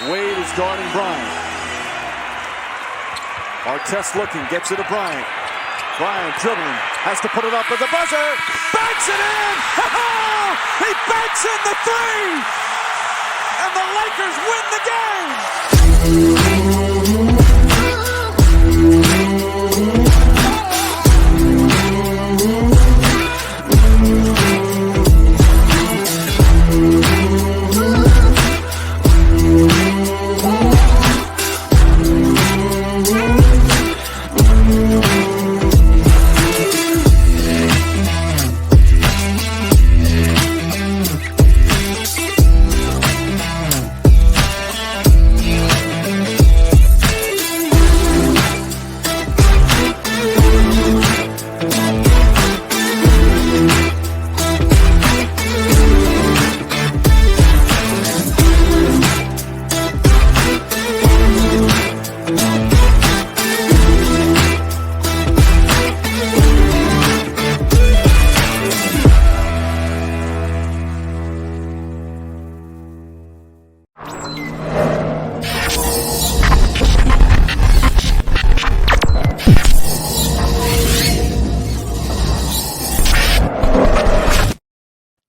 Wade is guarding Bryant. Artest looking, gets it to Bryant. Bryant dribbling, has to put it up with the buzzer. Banks it in! He banks in the three! And the Lakers win the game!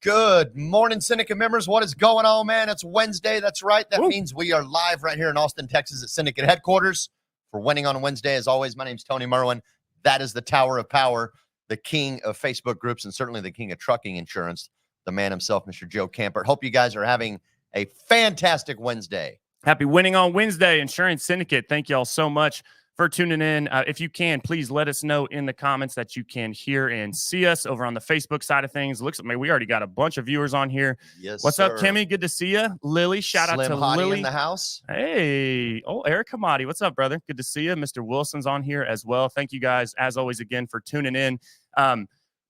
Good morning, Syndicate members. What is going on, man? It's Wednesday. That's right. That means we are live right here in Austin, Texas at Syndicate headquarters for Winning on Wednesday. As always, my name's Tony Merwin. That is the Tower of Power, the king of Facebook groups, and certainly the king of trucking insurance, the man himself, Mr. Joe Campert. Hope you guys are having a fantastic Wednesday. Happy Winning on Wednesday, Insurance Syndicate. Thank you all so much for tuning in. If you can, please let us know in the comments that you can hear and see us over on the Facebook side of things. Looks like we already got a bunch of viewers on here. Yes, What's sir. up, Kimmy? Good to see you. Lily, shout Slim out to Hottie Lily in the house. Hey, Eric Hamadi. What's up, brother? Good to see you. Mr. Wilson's on here as well. Thank you guys, as always, again, for tuning in.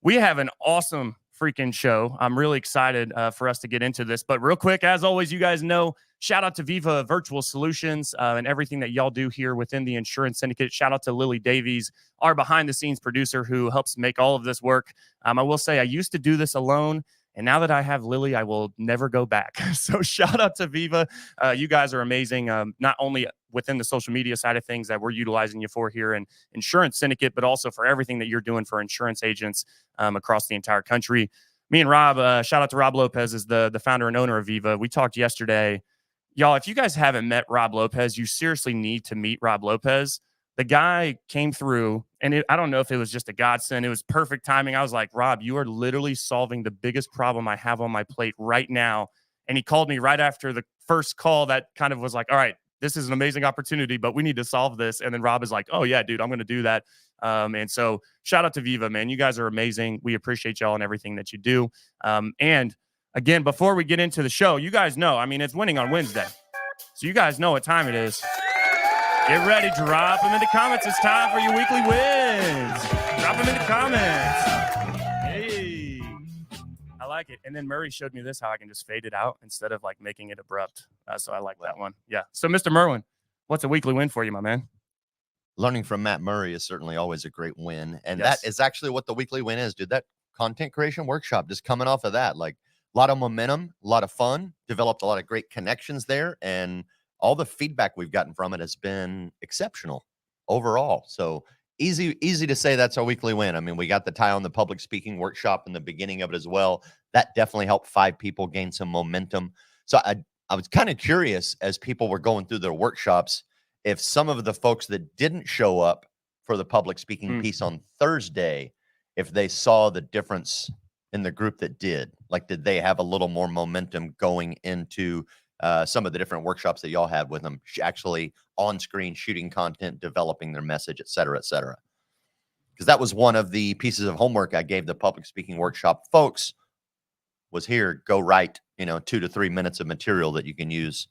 We have an awesome freaking show. I'm really excited for us to get into this. But real quick, as always, you guys know, shout out to Viva Virtual Solutions and everything that y'all do here within the Insurance Syndicate. Shout out to Lily Davies, our behind-the-scenes producer who helps make all of this work. I will say I used to do this alone, and now that I have Lily, I will never go back. So shout out to Viva. You guys are amazing, not only within the social media side of things that we're utilizing you for here in Insurance Syndicate, but also for everything that you're doing for insurance agents across the entire country. Me and Rob, shout out to Rob Lopez, is the founder and owner of Viva. We talked yesterday. Y'all, if you guys haven't met Rob Lopez, you seriously need to meet Rob Lopez. The guy came through, and I don't know if it was just a godsend. It was perfect timing. I was like, Rob, you are literally solving the biggest problem I have on my plate right now. And he called me right after the first call that kind of was like, all right, this is an amazing opportunity, but we need to solve this. And then Rob is like, oh, yeah, dude, I'm going to do that. And so shout out to Viva, man. You guys are amazing. We appreciate y'all and everything that you do. And again, before we get into the show, you guys know, I mean, it's Winning on Wednesday. So you guys know what time it is. Get ready. Drop them in the comments. It's time for your weekly wins. Drop them in the comments. Hey, I like it. And then Murray showed me this, how I can just fade it out instead of like making it abrupt. So I like that one. Yeah. So Mr. Merwin, what's a weekly win for you, my man? Learning from Matt Murray is certainly always a great win. And Yes. that is actually what the weekly win is, dude. That content creation workshop, just coming off of that, like a lot of momentum, a lot of fun, developed a lot of great connections there. And all the feedback we've gotten from it has been exceptional overall. So easy to say that's our weekly win. I mean, we got the tie on the public speaking workshop in the beginning of it as well. That definitely helped 5 people gain some momentum. So I was kind of curious as people were going through their workshops, if some of the folks that didn't show up for the public speaking piece on Thursday, if they saw the difference in the group that did. Like, did they have a little more momentum going into some of the different workshops that y'all had with them, actually on screen shooting content, developing their message, et cetera, et cetera? Because that was one of the pieces of homework I gave the public speaking workshop folks was here, go write, 2 to 3 minutes of material that you can use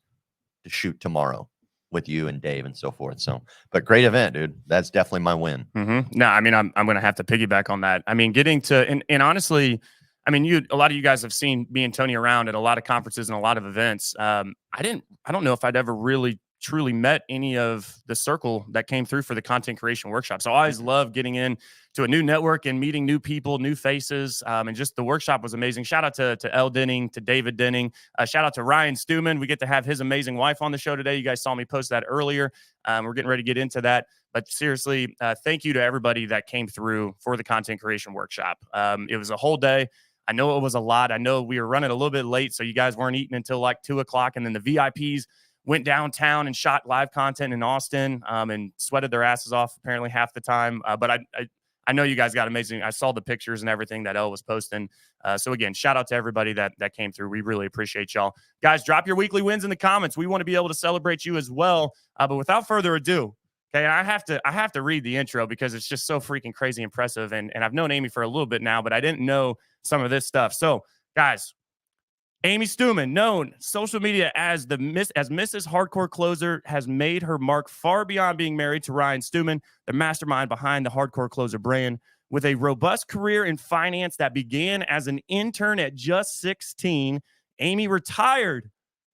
to shoot tomorrow with you and Dave and so forth. So, but great event, dude. That's definitely my win. No, I mean, I'm going to have to piggyback on that. I mean, getting to, and honestly, I mean, a lot of you guys have seen me and Tony around at a lot of conferences and a lot of events. I don't know if I'd ever really truly met any of the circle that came through for the content creation workshop. So I always love getting in to a new network and meeting new people, new faces. And just the workshop was amazing. Shout out to Elle Denning, to David Denning. Shout out to Ryan Stewman. We get to have his amazing wife on the show today. You guys saw me post that earlier. We're getting ready to get into that. But seriously, thank you to everybody that came through for the content creation workshop. It was a whole day. I know it was a lot. I know we were running a little bit late, so you guys weren't eating until like 2 o'clock. And then the VIPs went downtown and shot live content in Austin and sweated their asses off apparently half the time. But I know you guys got amazing. I saw the pictures and everything that Elle was posting. So again, shout out to everybody that came through. We really appreciate y'all. Guys, drop your weekly wins in the comments. We want to be able to celebrate you as well. But without further ado, okay, I have to read the intro because it's just so freaking crazy impressive. And I've known Amy for a little bit now, but I didn't know some of this stuff. So guys, Amy Stewman, known social media as Mrs. Hardcore Closer, has made her mark far beyond being married to Ryan Stewman, the mastermind behind the Hardcore Closer brand. With a robust career in finance that began as an intern at just 16, Amy retired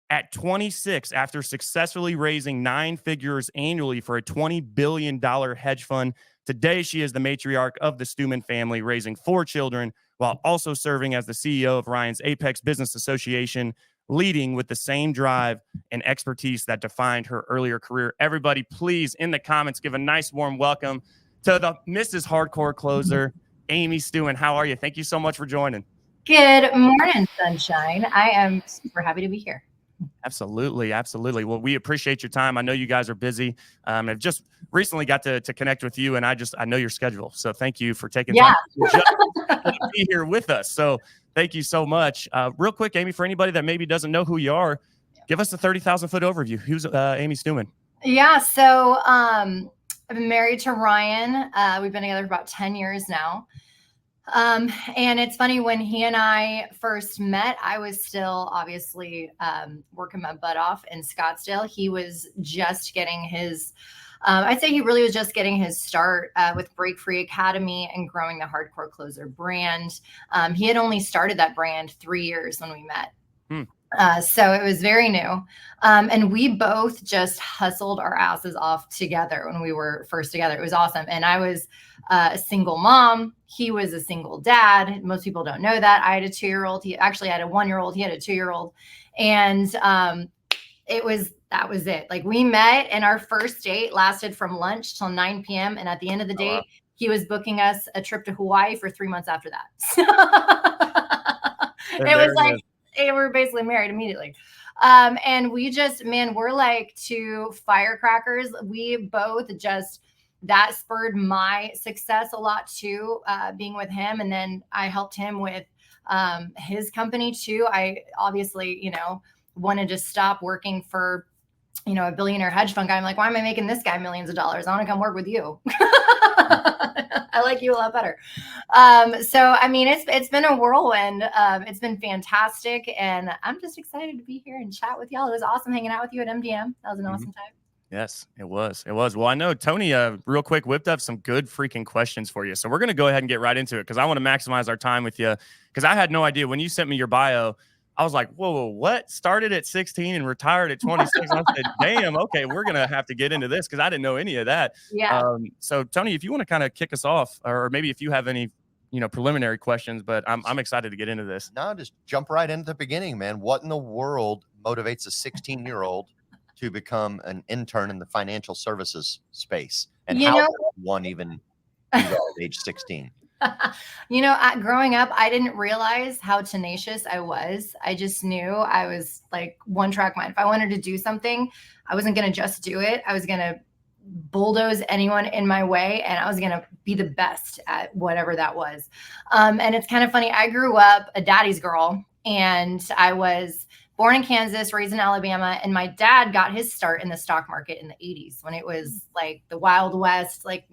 at 26 after successfully raising 9 figures annually for a $20 billion hedge fund. Today, she is the matriarch of the Stewman family, raising 4 children while also serving as the CEO of Ryan's Apex Business Association, leading with the same drive and expertise that defined her earlier career. Everybody, please, in the comments, give a nice warm welcome to the Mrs. Hardcore Closer, Amy Stewman. How are you? Thank you so much for joining. Good morning, sunshine. I am super happy to be here. Absolutely. Well, we appreciate your time. I know you guys are busy. I've just recently got to connect with you, and I know your schedule. So thank you for taking time to be here with us. So thank you so much. Real quick, Amy, for anybody that maybe doesn't know who you are, give us a 30,000-foot overview. Who's Amy Stewman? Yeah. So I've been married to Ryan. We've been together for about 10 years now. And it's funny, when he and I first met, I was still obviously working my butt off in Scottsdale. He was just getting his, I'd say he really was just getting his start with Break Free Academy and growing the Hardcore Closer brand. He had only started that brand 3 years when we met. So it was very new. And we both just hustled our asses off together when we were first together. It was awesome. And I was a single mom. He was a single dad. Most people don't know that. I had a 2-year-old. He actually had a 1-year-old. He had a 2-year-old. And that was it. Like, we met, and our first date lasted from lunch till 9 p.m. And at the end of the date, he was booking us a trip to Hawaii for 3 months after that. It was like, we're basically married immediately. And we just, man, we're like 2 firecrackers. We both just, that spurred my success a lot too, being with him. And then I helped him with his company too. I obviously, wanted to stop working for, a billionaire hedge fund guy. I'm like, why am I making this guy millions of dollars? I want to come work with you. I like you a lot better. So, I mean, it's been a whirlwind. It's been fantastic. And I'm just excited to be here and chat with y'all. It was awesome hanging out with you at MDM. That was an awesome time. Yes, it was. Well, I know Tony, real quick, whipped up some good freaking questions for you. So we're going to go ahead and get right into it, because I want to maximize our time with you, because I had no idea. When you sent me your bio, I was like, whoa, what? Started at 16 and retired at 26. I said, damn, okay, we're going to have to get into this, because I didn't know any of that. Yeah. So Tony, if you want to kind of kick us off, or maybe if you have any, preliminary questions, but I'm excited to get into this. No, just jump right into the beginning, man. What in the world motivates a 16-year-old to become an intern in the financial services space? And how does one even do that at age 16? Growing up, I didn't realize how tenacious I was. I just knew I was like one track mind. If I wanted to do something, I wasn't going to just do it. I was going to bulldoze anyone in my way, and I was going to be the best at whatever that was. And it's kind of funny. I grew up a daddy's girl, and I was born in Kansas, raised in Alabama, and my dad got his start in the stock market in the 80s, when it was like the Wild West, like,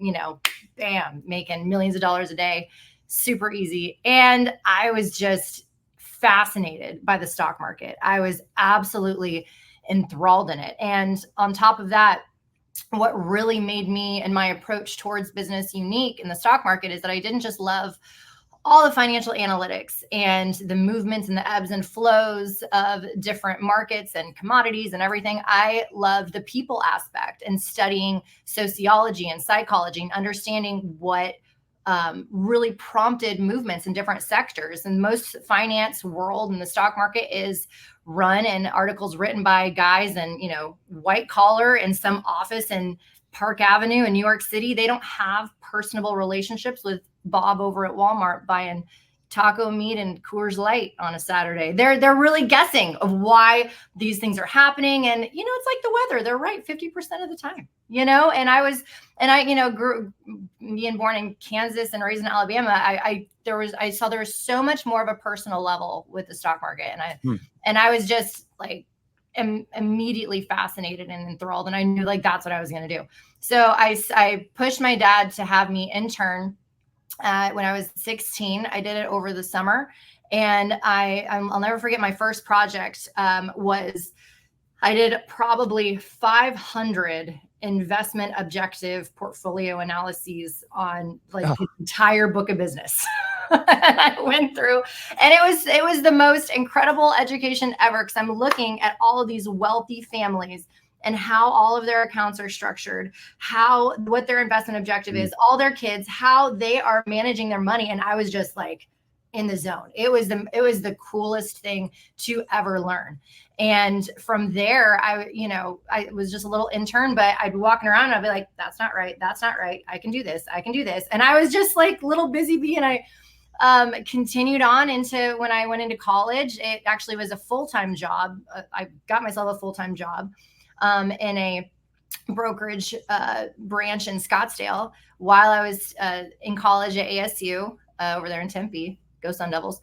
bam, making millions of dollars a day, super easy. And I was just fascinated by the stock market. I was absolutely enthralled in it. And on top of that, what really made me and my approach towards business unique in the stock market is that I didn't just love all the financial analytics and the movements and the ebbs and flows of different markets and commodities and everything. I love the people aspect and studying sociology and psychology and understanding what really prompted movements in different sectors. And most finance world and the stock market is run and articles written by guys and, white collar in some office in Park Avenue in New York City. They don't have personable relationships with Bob over at Walmart buying taco meat and Coors Light on a Saturday. They're really guessing of why these things are happening. And, it's like the weather. They're right 50% of the time, and I grew being born in Kansas and raised in Alabama. I saw there was so much more of a personal level with the stock market. And I was just like, immediately fascinated and enthralled. And I knew like, that's what I was going to do. So I pushed my dad to have me intern when I was 16. I did it over the summer, and I'll never forget my first project was I did probably 500 investment objective portfolio analyses on the entire book of business. I went through, and it was the most incredible education ever, because I'm looking at all of these wealthy families and how all of their accounts are structured, what their investment objective is, all their kids, how they are managing their money. And I was just like in the zone. It was the coolest thing to ever learn. And from there, I was just a little intern, but I'd be walking around and I'd be like, that's not right. That's not right. I can do this. I can do this. And I was just like little busy bee. And I continued on into when I went into college. It actually was a full-time job. I got myself a full-time job in a brokerage branch in Scottsdale while I was in college at ASU over there in Tempe. Go Sun Devils.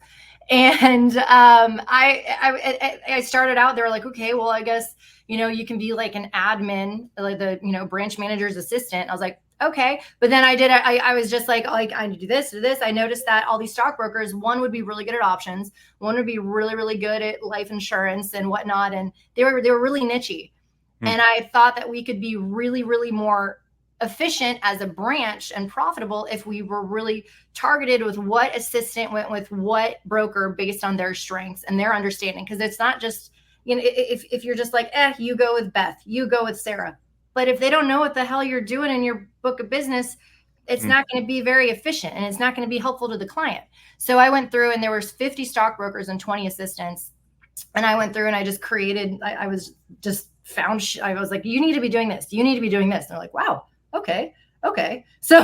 And I started out, they were like, okay, well, I guess, you can be like an admin, like the, branch manager's assistant. I was like, okay. But then I was just like, I need to do this. I noticed that all these stockbrokers, one would be really good at options. One would be really, really good at life insurance and whatnot. And they were really niche-y. And I thought that we could be really, really more efficient as a branch and profitable if we were really targeted with what assistant went with what broker based on their strengths and their understanding. Because it's not just, if you're just like, you go with Beth, you go with Sarah. But if they don't know what the hell you're doing in your book of business, it's not going to be very efficient and it's not going to be helpful to the client. So I went through, and there was 50 stockbrokers and 20 assistants. And I went through and I just created, I was like, you need to be doing this. You need to be doing this. And they're like, wow, okay. So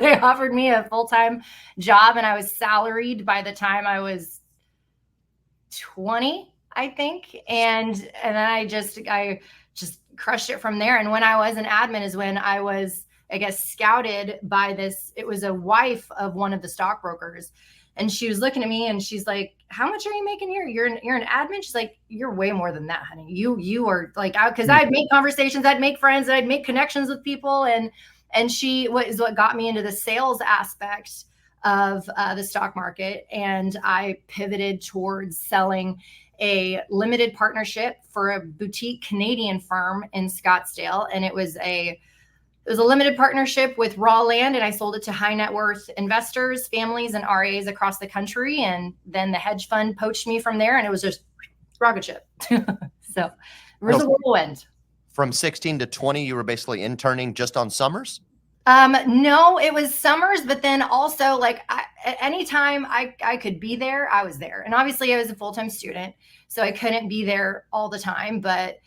they offered me a full-time job, and I was salaried by the time I was 20, I think. And then I just crushed it from there. And when I was an admin is when I was, I guess, scouted by this. It was a wife of one of the stockbrokers. And she was looking at me and she's like, how much are you making here? You're an admin? She's like, you're way more than that, honey. You are like, because I'd make conversations, I'd make friends, I'd make connections with people. And she is what got me into the sales aspect of the stock market. And I pivoted towards selling a limited partnership for a boutique Canadian firm in Scottsdale. And it was a limited partnership with raw land, and I sold it to high net worth investors, families, and RAs across the country. And then the hedge fund poached me from there, and it was just rocket ship. So it was a whirlwind. From 16 to 20, you were basically interning just on summers? No, it was summers, but then also like anytime I could be there, I was there. And obviously I was a full-time student, so I couldn't be there all the time, but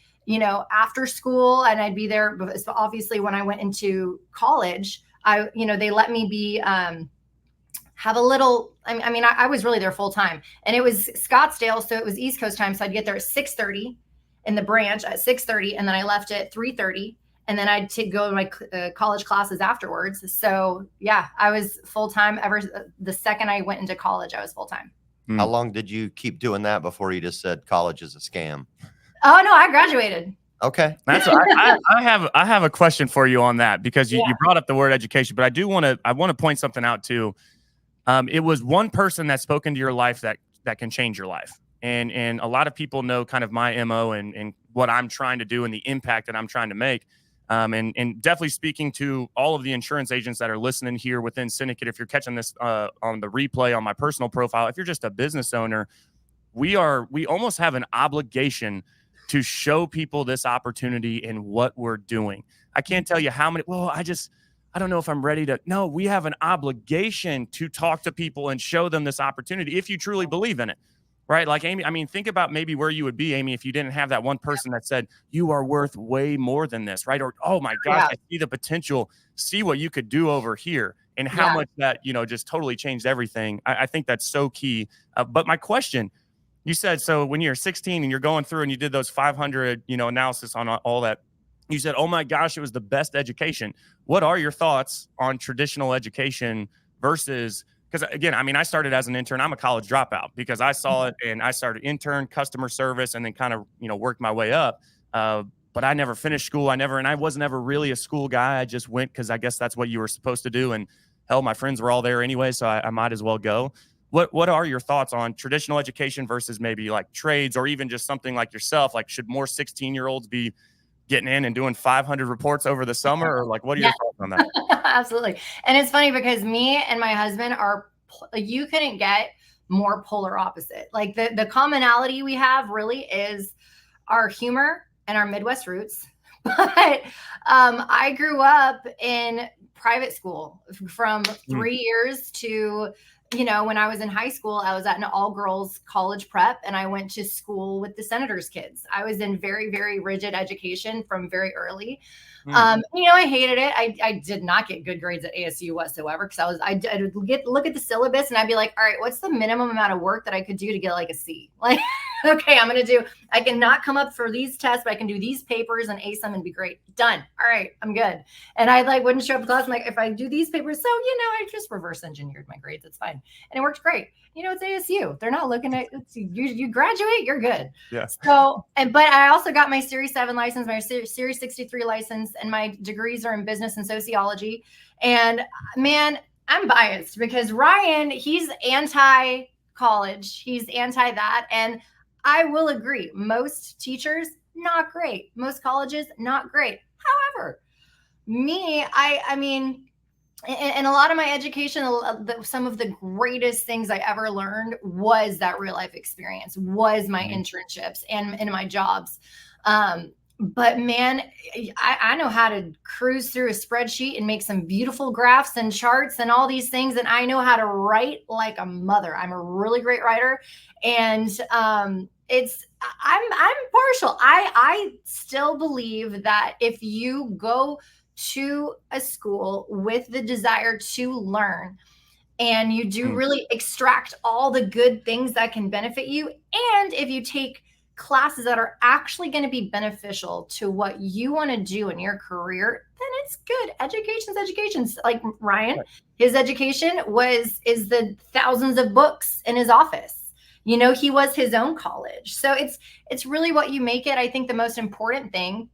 after school, and I'd be there. Obviously, when I went into college, they let me be, have a little, I was really there full time, and it was Scottsdale. So it was East Coast time. So I'd get there at 6:30 in the branch at 6:30. And then I left at 3:30, and then I'd go to my college classes afterwards. So yeah, I was full time ever. The second I went into college, I was full time. How long did you keep doing that before you just said college is a scam? Oh no, I graduated. Okay. I have a question for you on that, because you brought up the word education, but I want to point something out too. It was one person that spoke into your life that can change your life. And a lot of people know kind of my MO and what I'm trying to do and the impact that I'm trying to make. And definitely speaking to all of the insurance agents that are listening here within Syndicate. If you're catching this on the replay on my personal profile, if you're just a business owner, we almost have an obligation to show people this opportunity and what we're doing. I can't tell you how many, I don't know if I'm ready to. No, we have an obligation to talk to people and show them this opportunity if you truly believe in it, right? Like Amy, I mean, think about maybe where you would be, Amy, if you didn't have that one person that said, you are worth way more than this, right? Or, oh my gosh, I see the potential, see what you could do over here and how much that, just totally changed everything. I think that's so key. But my question, you said, so when you're 16 and you're going through and you did those 500, analysis on all that, you said, oh my gosh, it was the best education. What are your thoughts on traditional education versus, because again, I mean, I started as an intern. I'm a college dropout because I saw it and I started intern, customer service, and then kind of, worked my way up. But I never finished school. And I was never really a school guy. I just went because I guess that's what you were supposed to do. And hell, my friends were all there anyway, so I might as well go. What are your thoughts on traditional education versus maybe like trades or even just something like yourself? Like, should more 16-year-olds be getting in and doing 500 reports over the summer, or like, what are your thoughts on that? Absolutely. And it's funny because me and my husband you couldn't get more polar opposite. Like the commonality we have really is our humor and our Midwest roots. But I grew up in private school from 3 years to, when I was in high school, I was at an all-girls college prep, and I went to school with the senator's kids. I was in very, very rigid education from very early. I hated it. I did not get good grades at ASU whatsoever because I'd look at the syllabus and I'd be like, all right, what's the minimum amount of work that I could do to get like a C? Like, okay, I can not come up for these tests, but I can do these papers and ace them and be great. Done. All right, I'm good. And I wouldn't show up to class. I'm like, if I do these papers, so, I just reverse engineered my grades. It's fine. And it worked great. It's ASU. They're not looking at you graduate, you're good. Yeah. So, but I also got my Series 7 license, my Series 63 license, and my degrees are in business and sociology. And man, I'm biased because Ryan, he's anti-college. He's anti that. And I will agree. Most teachers, not great. Most colleges, not great. However, me, I mean, and a lot of my education, some of the greatest things I ever learned was that real life experience, was my internships and my jobs. But man, I know how to cruise through a spreadsheet and make some beautiful graphs and charts and all these things. And I know how to write like a mother. I'm a really great writer. And I'm partial. I still believe that if you go to a school with the desire to learn and you do really extract all the good things that can benefit you, and if you take classes that are actually going to be beneficial to what you want to do in your career, then it's good. Education's education. Like Ryan, his education is the thousands of books in his office. He was his own college. So it's really what you make it. I think the most important thing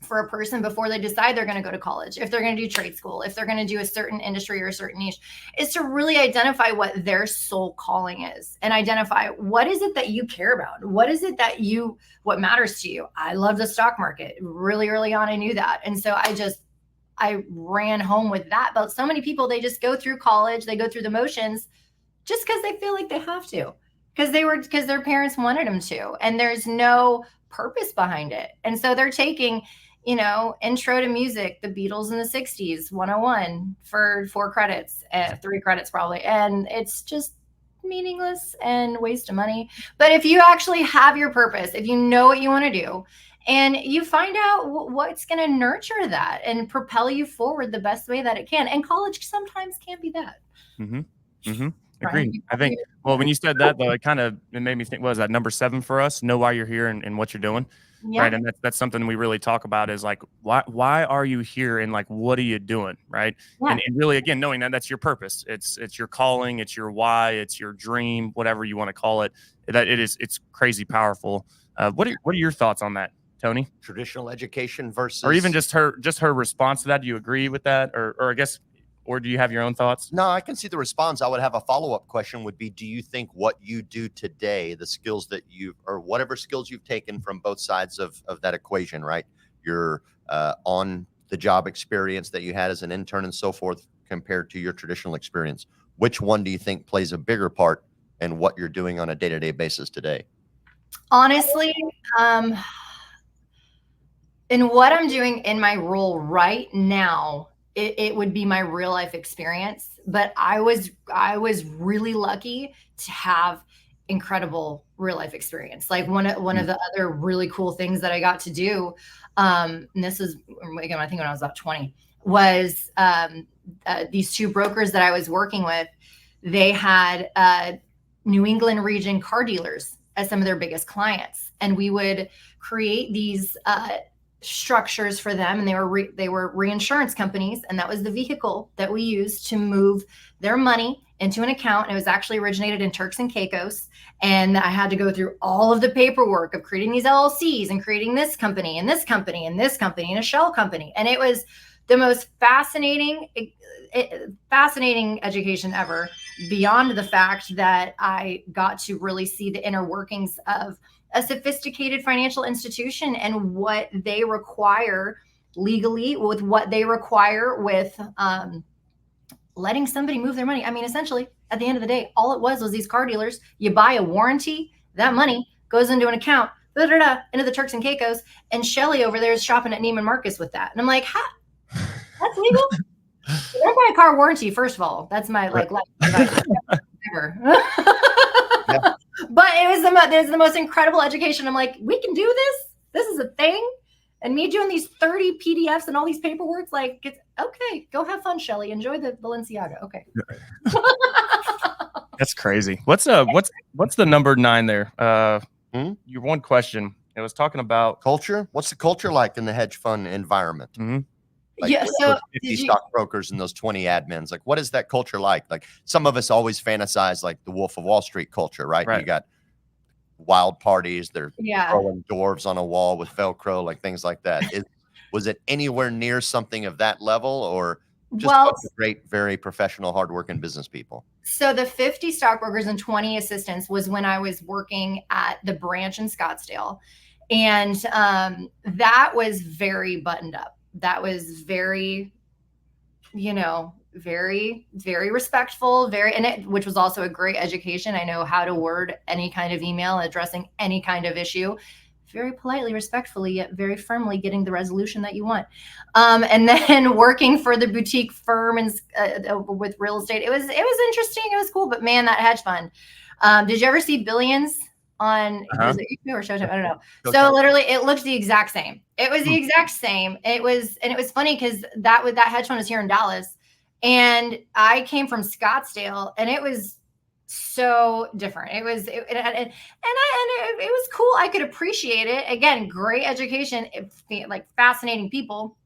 for a person before they decide they're going to go to college, if they're going to do trade school, if they're going to do a certain industry or a certain niche, is to really identify what their soul calling is and identify what is it that you care about? What is it that what matters to you? I love the stock market. Really early on, I knew that. And so I ran home with that. But so many people, they just go through college, they go through the motions just because they feel like they have to, because their parents wanted them to, and there's no purpose behind it. And so they're taking, intro to music, the Beatles in the 60s, 101 for 4 credits, 3 credits probably. And it's just meaningless and waste of money. But if you actually have your purpose, if you know what you want to do, and you find out what's going to nurture that and propel you forward the best way that it can. And college sometimes can be that. Agreed. I think, well, when you said that, though, it made me think, what was that, number 7 for us? Know why you're here and what you're doing. Yeah. Right. And that's something we really talk about is like, why are you here? And like, what are you doing? Right. Yeah. And really, again, knowing that that's your purpose. It's your calling. It's your why. It's your dream, whatever you want to call it. It's crazy powerful. What are your thoughts on that, Tony? Traditional education versus, or even just her response to that. Do you agree with that? Or I guess, or do you have your own thoughts? No, I can see the response. I would have a follow-up question would be, do you think what you do today, the skills that or whatever skills you've taken from both sides of that equation, right? your on the job experience that you had as an intern and so forth compared to your traditional experience? Which one do you think plays a bigger part in what you're doing on a day-to-day basis today? Honestly, in what I'm doing in my role right now, it would be my real life experience. But I was really lucky to have incredible real life experience. Like one of the other really cool things that I got to do, and this is again, I think when I was about 20, was these two brokers that I was working with. They had New England region car dealers as some of their biggest clients, and we would create these structures for them, and they were reinsurance companies, and that was the vehicle that we used to move their money into an account. And it was actually originated in Turks and Caicos, and I had to go through all of the paperwork of creating these LLCs and creating this company and this company and this company and a shell company. And it was the most fascinating education ever, beyond the fact that I got to really see the inner workings of a sophisticated financial institution and what they require legally, with what they require with letting somebody move their money. I mean, essentially, at the end of the day, all it was these car dealers. You buy a warranty, that money goes into an account, into the Turks and Caicos, and Shelly over there is shopping at Neiman Marcus with that. And I'm like, that's legal? Don't buy a car warranty, first of all. That's my life advice. Never. Yeah. But it was the most incredible education. I'm like, we can do this. This is a thing. And me doing these 30 PDFs and all these paperwork, like, it's okay. Go have fun, Shelly. Enjoy the Balenciaga. Okay. That's crazy. What's the number 9 there? Your one question. It was talking about Culture. What's the culture like in the hedge fund environment? Mhm. Like, Yeah, with so those 50 stockbrokers and those 20 admins, like, what is that culture like? Like, some of us always fantasize like the Wolf of Wall Street culture, right? Right. You got wild parties, they're yeah. throwing dwarves on a wall with Velcro, like things like that. Was it anywhere near something of that level, or just a bunch of great, very professional, hardworking business people? So the 50 stockbrokers and 20 assistants was when I was working at the branch in Scottsdale. And that was very buttoned up. That was very, very, very respectful, which was also a great education. I know how to word any kind of email addressing any kind of issue, very politely, respectfully, yet very firmly getting the resolution that you want. And then working for the boutique firm and with real estate, it was interesting. It was cool, but man, that hedge fund. Did you ever see Billions on was it YouTube or Showtime? I don't know. So literally, it looked the exact same. It was the exact same. It was funny because that hedge fund was here in Dallas, and I came from Scottsdale, and it was so different. It was it was cool. I could appreciate it. Again, great education, like fascinating people.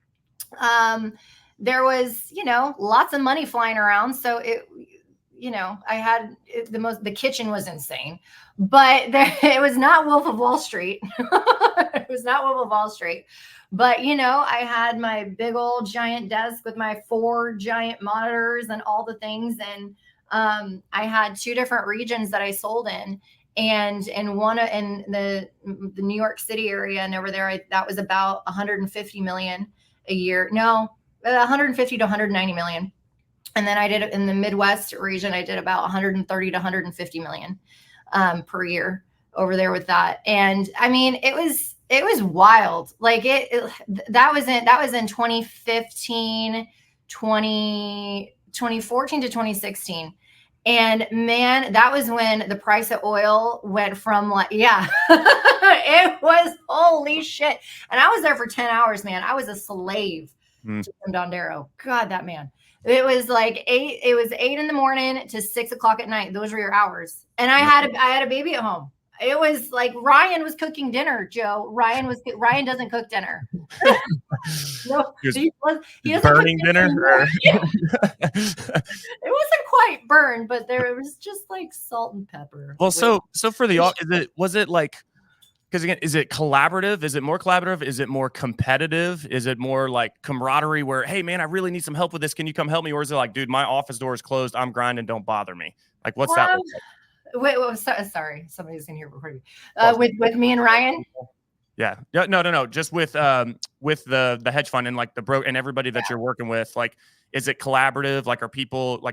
There was lots of money flying around, so I had the kitchen was insane, but it was not Wolf of Wall Street. It was not Wolf of Wall Street. But, I had my big old giant desk with my 4 giant monitors and all the things. And I had 2 different regions that I sold in. And one in the New York City area, and over there, that was about 150 million a year. No, 150 to 190 million. And then I did it in the Midwest region. I did about 130 to 150 million per year over there with that. And I mean, it was wild. Like that was in 2015, 2014 to 2016. And man, that was when the price of oil went from it was holy shit. And I was there for 10 hours, man. I was a slave to Dondero. God, that man. It was like 8 in the morning to 6 o'clock at night. Those were your hours. And I had a baby at home. It was like Ryan was cooking dinner, Joe. Ryan doesn't cook dinner. No, he doesn't burning cook dinner. It wasn't quite burned, but there was just like salt and pepper. Well, so for was it like, because again, is it collaborative? Is it more collaborative? Is it more competitive? Is it more like camaraderie where, hey man, I really need some help with this. Can you come help me? Or is it like, dude, my office door is closed. I'm grinding. Don't bother me. Like, what's that? Wait, sorry. Somebody's in here recording. With me and Ryan. Yeah. No. Just with the hedge fund and like the and everybody that you're working with, like, is it collaborative? Like,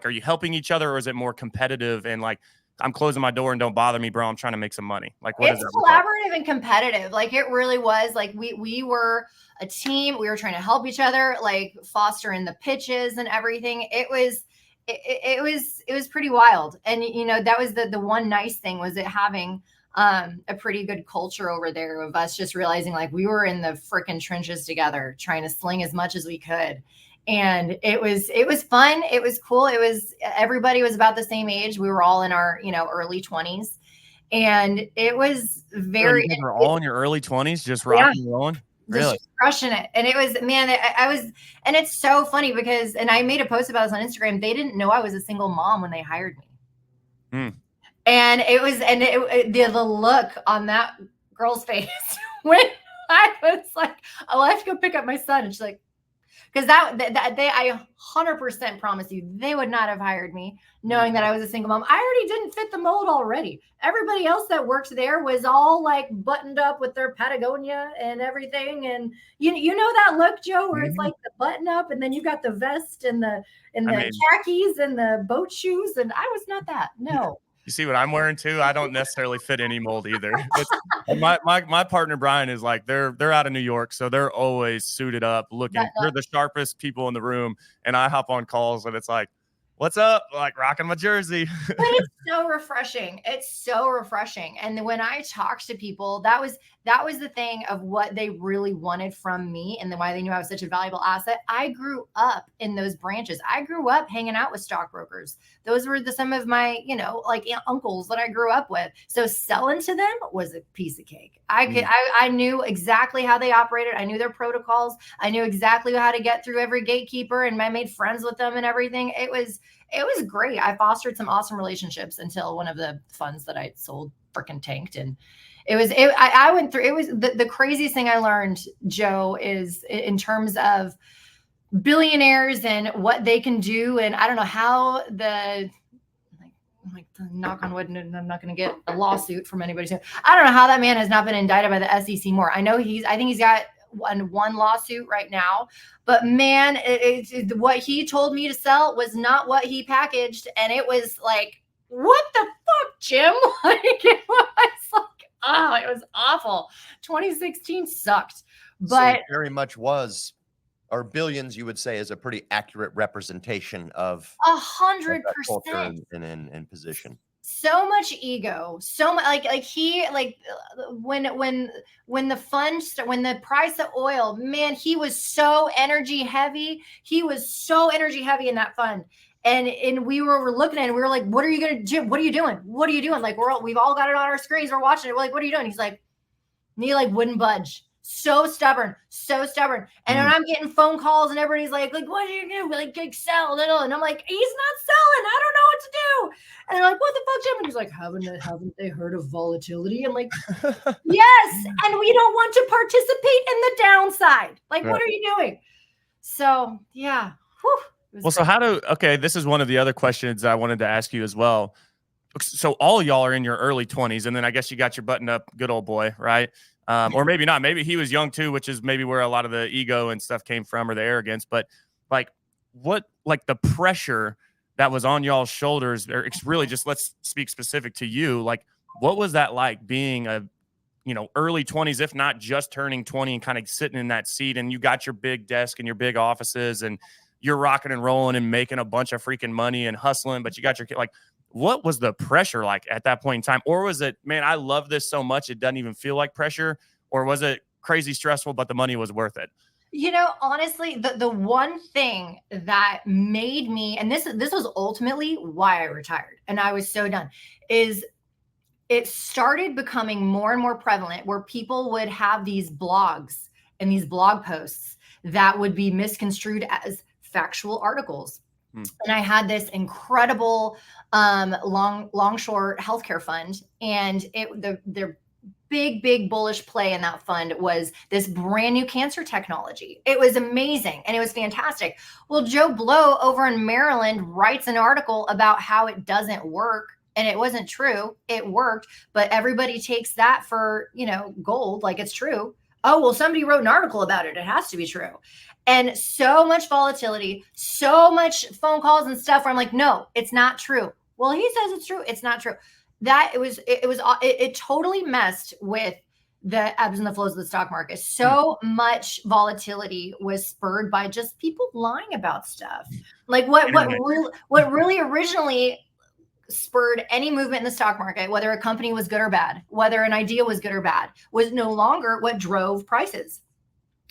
are you helping each other, or is it more competitive and like, I'm closing my door and don't bother me, bro, I'm trying to make some money? Like, what It's does that look like? collaborative and competitive. Like it really was. Like we were a team. We were trying to help each other, like fostering the pitches and everything. It was pretty wild. And that was the one nice thing, was it having a pretty good culture over there of us just realizing like we were in the freaking trenches together, trying to sling as much as we could. And it was fun. It was cool. Everybody was about the same age. We were all in our early 20s, and it was very. You guys were all in your early 20s, just rocking and rolling. Really? Just crushing it. And it was, man, I was, and it's so funny because, and I made a post about this on Instagram. They didn't know I was a single mom when they hired me. And it was, and the look on that girl's face when I was like, oh, I have to go pick up my son. And she's like, because I 100% promise you, they would not have hired me knowing that I was a single mom. I already didn't fit the mold already. Everybody else that worked there was all like buttoned up with their Patagonia and everything. And you know that look, Joe, where it's like the button up, and then you got the vest and the khakis and the boat shoes. And I was not that. No. You see what I'm wearing too? I don't necessarily fit any mold either. My partner Brian is like, they're out of New York, so they're always suited up, looking. They're the sharpest people in the room, and I hop on calls and it's like, what's up? Like rocking my jersey. But it's so refreshing. It's so refreshing. And when I talked to people, that was the thing of what they really wanted from me, and then why they knew I was such a valuable asset. I grew up in those branches. I grew up hanging out with stockbrokers. Those were some of my, like uncles that I grew up with. So selling to them was a piece of cake. I knew exactly how they operated. I knew their protocols. I knew exactly how to get through every gatekeeper, and I made friends with them and everything. It was great. I fostered some awesome relationships until one of the funds that I sold freaking tanked. And I went through, it was the craziest thing I learned, Joe, is in terms of billionaires and what they can do. And I don't know how knock on wood, and I'm not going to get a lawsuit from anybody soon. I don't know how that man has not been indicted by the SEC more. I think he's got one lawsuit right now, but man, what he told me to sell was not what he packaged. And it was like, what the fuck, Jim? Like, it was awful. 2016 sucked, but so very much was, or Billions, you would say, is a pretty accurate representation of 100% and position. So much ego, so much when the price of oil, man, he was so energy heavy. He was so energy heavy in that fund. And we were looking at it, and we were like, what are you going to do? What are you doing? What are you doing? Like, we've all got it on our screens. We're watching it. We're like, what are you doing? He's like, and he like wouldn't budge. So stubborn. And when I'm getting phone calls and everybody's like, what do you do? Like sell little. And I'm like, he's not selling. I don't know what to do. And they're like, what the fuck, Jim? And he's like, haven't they heard of volatility? I'm like, yes. And we don't want to participate in the downside. Like, what are you doing? So yeah. Whew. Well, this is one of the other questions I wanted to ask you as well. So all y'all are in your early 20s, and then I guess you got your button up good old boy, right? Or maybe not. Maybe he was young too, which is maybe where a lot of the ego and stuff came from, or the arrogance. But like, the pressure that was on y'all's shoulders, or it's really just, let's speak specific to you. Like, what was that like being a, early 20s, if not just turning 20, and kind of sitting in that seat, and you got your big desk and your big offices, and you're rocking and rolling and making a bunch of freaking money and hustling, but you got your kid, like, what was the pressure like at that point in time? Or was it, man, I love this so much it doesn't even feel like pressure? Or was it crazy stressful, but the money was worth it? Honestly, the one thing that made me, and this was ultimately why I retired and I was so done, is it started becoming more and more prevalent where people would have these blogs and these blog posts that would be misconstrued as factual articles. And I had this incredible long-short healthcare fund, and their big bullish play in that fund was this brand new cancer technology. It was amazing and it was fantastic. Well, Joe Blow over in Maryland writes an article about how it doesn't work, and it wasn't true. It worked, but everybody takes that for, gold, like it's true. Oh, well, somebody wrote an article about it. It has to be true. And so much volatility, so much phone calls and stuff where I'm like, no, it's not true. Well, he says it's true. It's not true. It totally messed with the ebbs and the flows of the stock market. So much volatility was spurred by just people lying about stuff. Like what really originally spurred any movement in the stock market, whether a company was good or bad, whether an idea was good or bad, was no longer what drove prices.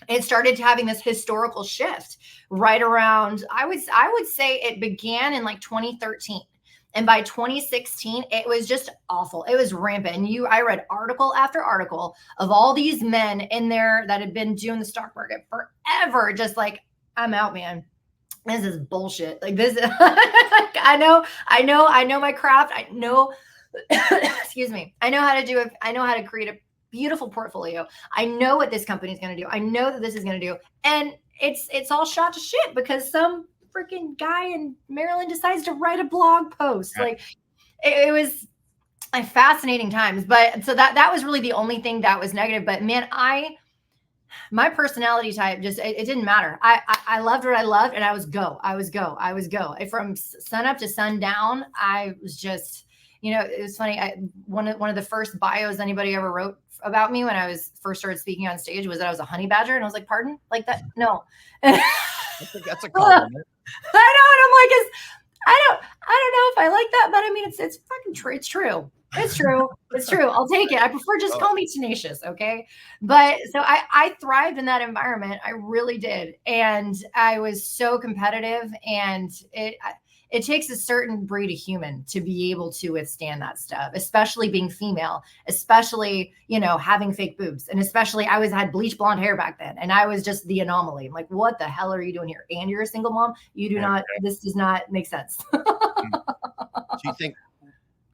It started having this historical shift right around, I would say it began in like 2013. And by 2016, it was just awful. It was rampant. And I read article after article of all these men in there that had been doing the stock market forever. Just like, I'm out, man. This is bullshit. Like this, I know my craft. I know, excuse me. I know how to do it. I know how to create a beautiful portfolio. I know what this company is going to do. I know that this is going to do. And it's all shot to shit because some freaking guy in Maryland decides to write a blog post. Yeah. Like it was fascinating times. But so that was really the only thing that was negative. But man, my personality type just, it didn't matter. I loved what I loved and I was go. From sun up to sundown. I was just, it was funny. One of the first bios anybody ever wrote about me when I was first started speaking on stage was that I was a honey badger. And I was like, pardon? Like that? No. I think that's a compliment. I know. And I'm like, I don't know if I like that, but I mean, it's fucking true. It's true. It's true. It's true. I'll take it. I prefer just call me tenacious. Okay. But so I thrived in that environment. I really did. And I was so competitive, and it takes a certain breed of human to be able to withstand that stuff, especially being female, especially, having fake boobs. And especially I had bleach blonde hair back then. And I was just the anomaly. I'm like, what the hell are you doing here? And you're a single mom. You do not, this does not make sense. Do you think,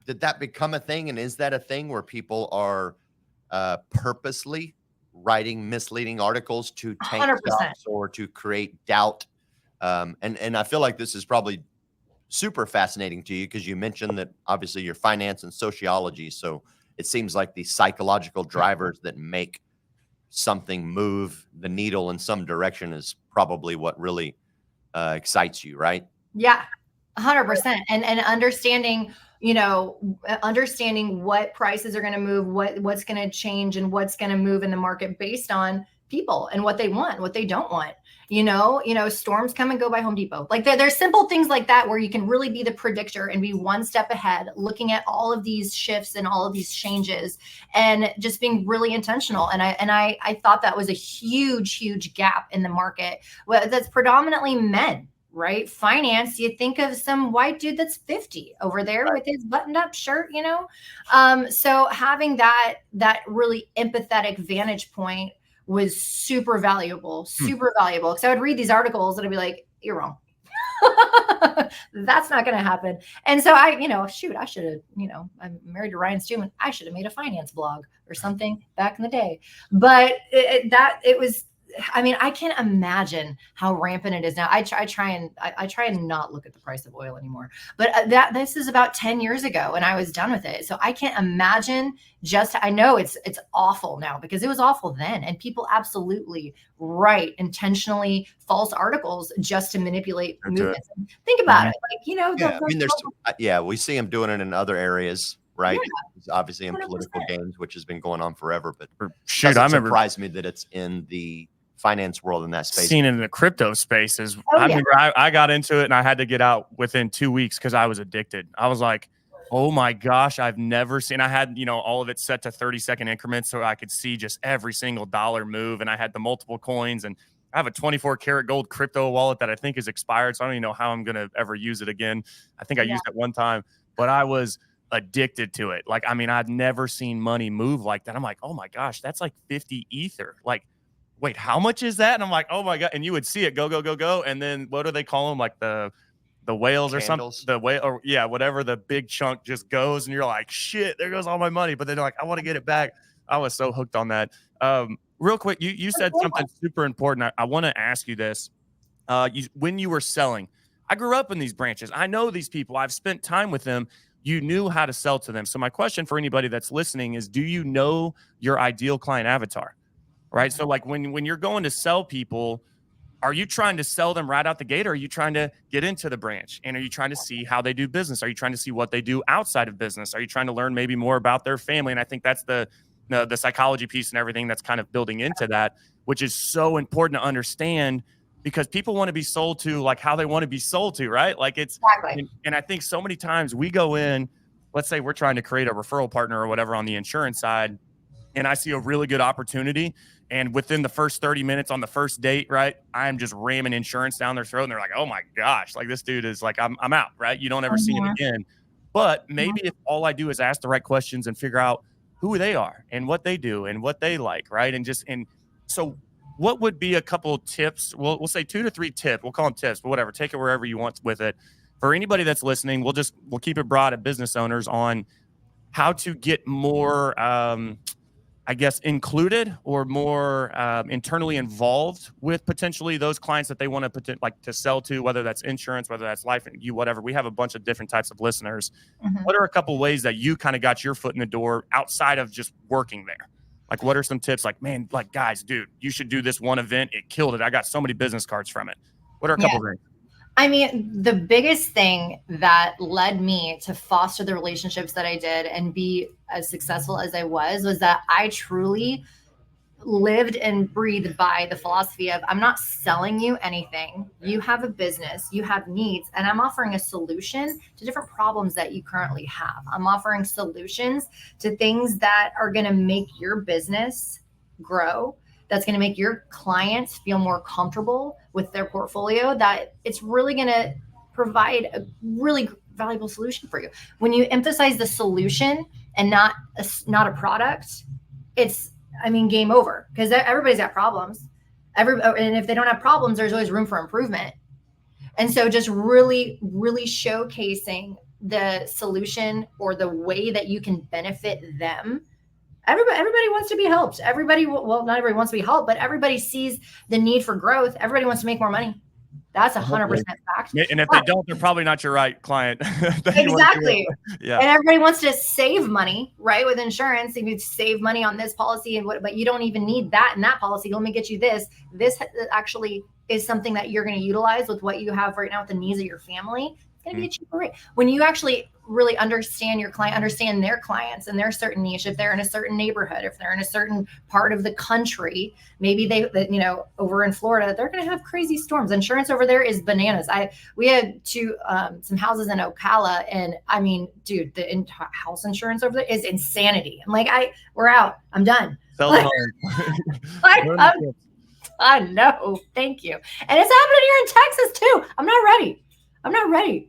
did that become a thing? And is that a thing where people are purposely writing misleading articles to tank 100%. stocks or to create doubt? And I feel like this is probably super fascinating to you because you mentioned that obviously you're finance and sociology. So it seems like the psychological drivers that make something move the needle in some direction is probably what really excites you, right? Yeah, 100%. And understanding, understanding what prices are going to move, what's going to change, and what's going to move in the market based on people and what they want, what they don't want. Storms come and go by Home Depot. Like there's simple things like that where you can really be the predictor and be one step ahead, looking at all of these shifts and all of these changes and just being really intentional. And I thought that was a huge gap in the market. Well, that's predominantly men, right? Finance, you think of some white dude that's 50 over there with his buttoned up shirt, So having that really empathetic vantage point was super valuable. Because I would read these articles and I'd be like, you're wrong. That's not going to happen. And so I should have, I'm married to Ryan Stewman. I should have made a finance blog or something back in the day. But it was, I can't imagine how rampant it is now. I try and not look at the price of oil anymore. But this is about 10 years ago, and I was done with it. So I can't imagine. I know it's awful now because it was awful then, and people absolutely write intentionally false articles just to manipulate movements. Think about it, we see them doing it in other areas. Right. Yeah. Obviously in 100%. Political games, which has been going on forever, but I remember surprised me that it's in the finance world in that space. Seen in the crypto spaces. I remember I got into it and I had to get out within 2 weeks because I was addicted. I was like, oh my gosh, I've never seen. I had, all of it set to 30-second increments so I could see just every single dollar move. And I had the multiple coins, and I have a 24 karat gold crypto wallet that I think is expired. So I don't even know how I'm going to ever use it again. I think I used it one time, but I was addicted to it. Like, I'd never seen money move like that. I'm like, oh my gosh, that's like 50 ether. Like, wait, how much is that? And I'm like, oh my God. And you would see it go. And then what do they call them? Like the whales or something, the whale, or whatever, the big chunk just goes and you're like, shit, there goes all my money. But then they're like, I want to get it back. I was so hooked on that. Real quick, you said something super important. I want to ask you this. When you were selling, I grew up in these branches. I know these people. I've spent time with them. you knew how to sell to them. So my question for anybody that's listening is, do you know your ideal client avatar? Right. So like when you're going to sell people, are you trying to sell them right out the gate, or are you trying to get into the branch? And are you trying to see how they do business? Are you trying to see what they do outside of business? Are you trying to learn maybe more about their family? And I think that's the psychology piece and everything that's kind of building into that, which is so important to understand, because people want to be sold to like how they want to be sold to, right? Like it's, Exactly. and I think so many times we go in, let's say we're trying to create a referral partner or whatever on the insurance side, and I see a really good opportunity, and within the first 30 minutes on the first date, right, I'm just ramming insurance down their throat, and they're like, oh my gosh, like this dude is like, I'm out, right? You don't ever see him again. But maybe if all I do is ask the right questions and figure out who they are and what they do and what they like, right? And so what would be a couple of tips? We'll say 2 to 3 tips. We'll call them tips, but whatever. Take it wherever you want with it. For anybody that's listening, we'll keep it broad at business owners on how to get more, I guess, included or more internally involved with potentially those clients that they want to sell to, whether that's insurance, whether that's life, whatever. We have a bunch of different types of listeners. What are a couple ways that you kind of got your foot in the door outside of just working there? Like, what are some tips? Like, man, like, guys, dude, you should do this one event. It killed it. I got so many business cards from it. What are a couple of things? I mean, the biggest thing that led me to foster the relationships that I did and be as successful as I was that I truly lived and breathed by the philosophy of, I'm not selling you anything. You have a business, you have needs, and I'm offering a solution to different problems that you currently have. I'm offering solutions to things that are going to make your business grow, that's going to make your clients feel more comfortable with their portfolio, that it's really going to provide a really valuable solution for you. When you emphasize the solution and not a product, it's, I mean, game over, because everybody's got problems. And if they don't have problems, there's always room for improvement. And so just really, really showcasing the solution or the way that you can benefit them. Everybody wants to be helped. Everybody, well, not everybody wants to be helped, but everybody sees the need for growth. Everybody wants to make more money. That's 100% fact. And if they don't, they're probably not your right client. Exactly. Yeah. And everybody wants to save money, right? With insurance, you save money on this policy, but you don't even need that in that policy. Let me get you this. This actually is something that you're going to utilize with what you have right now with the needs of your family. It's going to be a cheaper rate. When you actually really understand your client, understand their clients and their certain niche, if they're in a certain neighborhood, if they're in a certain part of the country, maybe they over in Florida, they're going to have crazy storms. Insurance over there is bananas. We had some houses in Ocala, and I mean, dude, the house insurance over there is insanity. I'm like, we're out. I'm done. I know. Thank you. And it's happening here in Texas too. I'm not ready.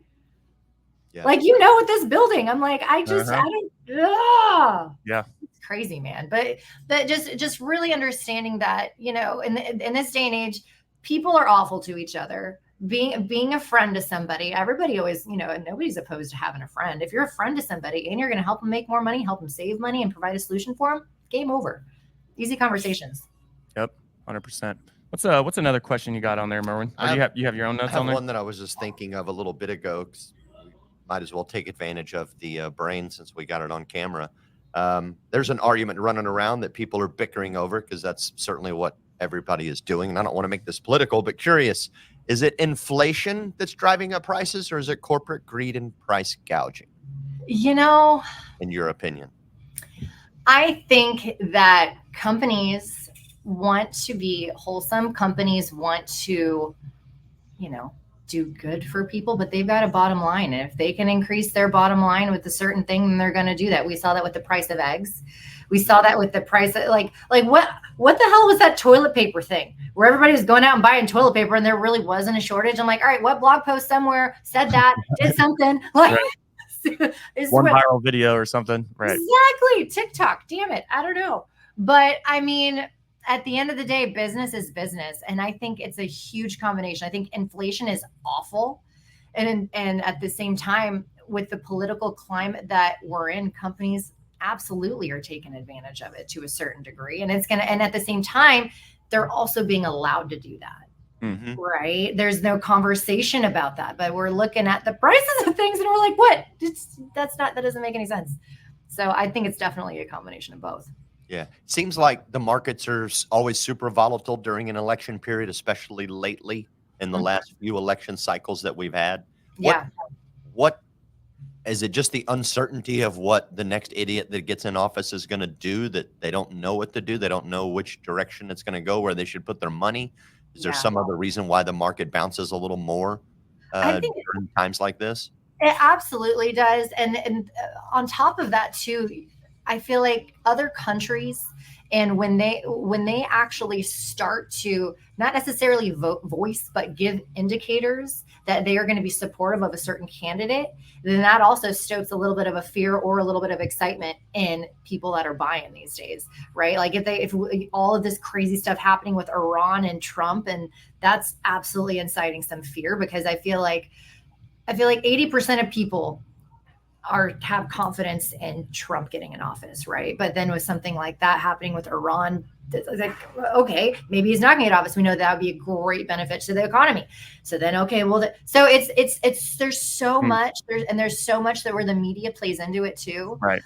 Yeah. Like, with this building, I'm like, I don't, yeah, it's crazy, man. But just really understanding that, in this day and age, people are awful to each other. Being a friend to somebody, everybody always, nobody's opposed to having a friend. If you're a friend to somebody and you're going to help them make more money, help them save money, and provide a solution for them, game over. Easy conversations. Yep, 100%. What's another question you got on there, Merwin? Or you have your own notes on there? One that I was just thinking of a little bit ago. Might as well take advantage of the brain since we got it on camera. There's an argument running around that people are bickering over, because that's certainly what everybody is doing. And I don't want to make this political, but curious, is it inflation that's driving up prices, or is it corporate greed and price gouging? In your opinion? I think that companies want to be wholesome. Companies want to, do good for people, but they've got a bottom line. And if they can increase their bottom line with a certain thing, then they're going to do that. We saw that with the price of eggs. We saw that with the price of like what the hell was that toilet paper thing where everybody was going out and buying toilet paper and there really wasn't a shortage? I'm like, all right, what blog post somewhere said that, did something like one viral video or something. Right. Exactly. TikTok. Damn it. I don't know. But I mean, at the end of the day, business is business. And I think it's a huge combination. I think inflation is awful. And at the same time, with the political climate that we're in, companies absolutely are taking advantage of it to a certain degree. And and at the same time, they're also being allowed to do that. Mhm. right? There's no conversation about that, but we're looking at the prices of things and we're like, what? That doesn't make any sense. So I think it's definitely a combination of both. Yeah. Seems like the markets are always super volatile during an election period, especially lately in the Mhm. last few election cycles that we've had. Yeah. What is it, just the uncertainty of what the next idiot that gets in office is going to do, that they don't know what to do? They don't know which direction it's going to go, where they should put their money. Is there Yeah. some other reason why the market bounces a little more I think during times like this? it absolutely does. And on top of that too, I feel like other countries, and when they actually start to not necessarily voice but give indicators that they are going to be supportive of a certain candidate, then that also stokes a little bit of a fear or a little bit of excitement in people that are buying these days, right? Like if all of this crazy stuff happening with Iran and Trump, and that's absolutely inciting some fear, because I feel like 80% of people have confidence in Trump getting in office, right? But then with something like that happening with Iran, it's like, okay, maybe he's not going to get office. We know that would be a great benefit to the economy. So then, okay, well, so it's there's so much, there's so much that where the media plays into it too. Right.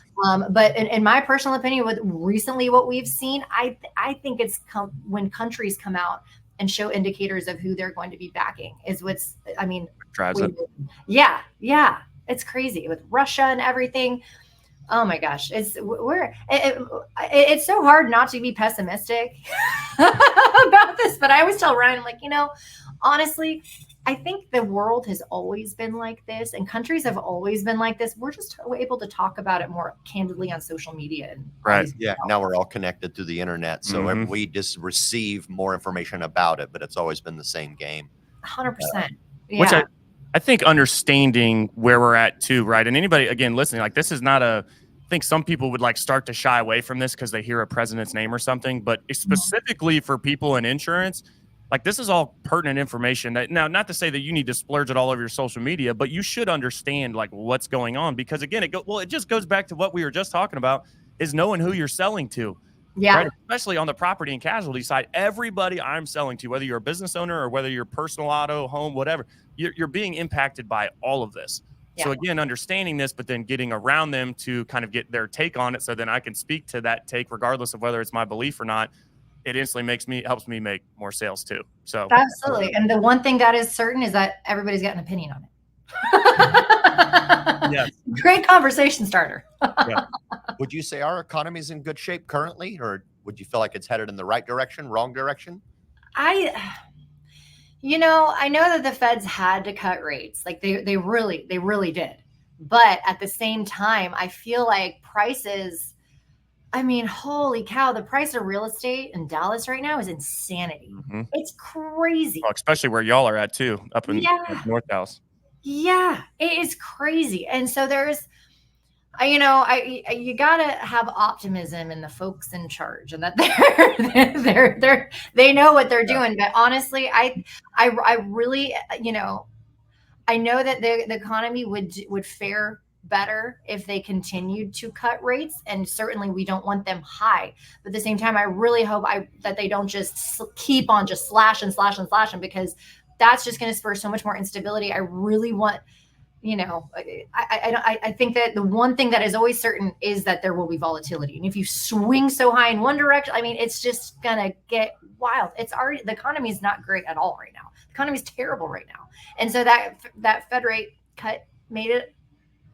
But in my personal opinion, with recently what we've seen, I think it's when countries come out and show indicators of who they're going to be backing is what's, I mean, Drives it. yeah. It's crazy with Russia and everything. Oh my gosh, it's so hard not to be pessimistic about this. But I always tell Ryan, like, honestly, I think the world has always been like this, and countries have always been like this. We're just able to talk about it more candidly on social media. And Right. Yeah. Now we're all connected through the internet, so we just receive more information about it. But it's always been the same game. 100%. Yeah. Which I think understanding where we're at too, right? And anybody, again, listening, like, this is not I think some people would like start to shy away from this because they hear a president's name or something, but specifically for people in insurance, like, this is all pertinent information. Now, not to say that you need to splurge it all over your social media, but you should understand like what's going on, because again, it just goes back to what we were just talking about, is knowing who you're selling to. Yeah. Right? Especially on the property and casualty side, everybody I'm selling to, whether you're a business owner or whether you're personal auto, home, whatever, you're being impacted by all of this. Yeah. So again, understanding this, but then getting around them to kind of get their take on it, so then I can speak to that take regardless of whether it's my belief or not. It instantly helps me make more sales too. So absolutely. And the one thing that is certain is that everybody's got an opinion on it. Yes. Great conversation starter. Yeah. Would you say our economy is in good shape currently, or would you feel like it's headed in the right direction, wrong direction? I know that the Feds had to cut rates. Like they really did. But at the same time, I feel like prices, I mean, holy cow, the price of real estate in Dallas right now is insanity. Mm-hmm. It's crazy. Well, especially where y'all are at too, up in North Dallas. Yeah, it is crazy. And so there's, you gotta have optimism in the folks in charge, and that they know what they're doing. But honestly, I really, I know that the economy would fare better if they continued to cut rates, and certainly we don't want them high. But at the same time, I really hope that they don't just keep on just slashing, because that's just going to spur so much more instability. I really want, I think that the one thing that is always certain is that there will be volatility. And if you swing so high in one direction, I mean, it's just going to get wild. The economy is not great at all right now. The economy is terrible right now. And so that Fed rate cut made it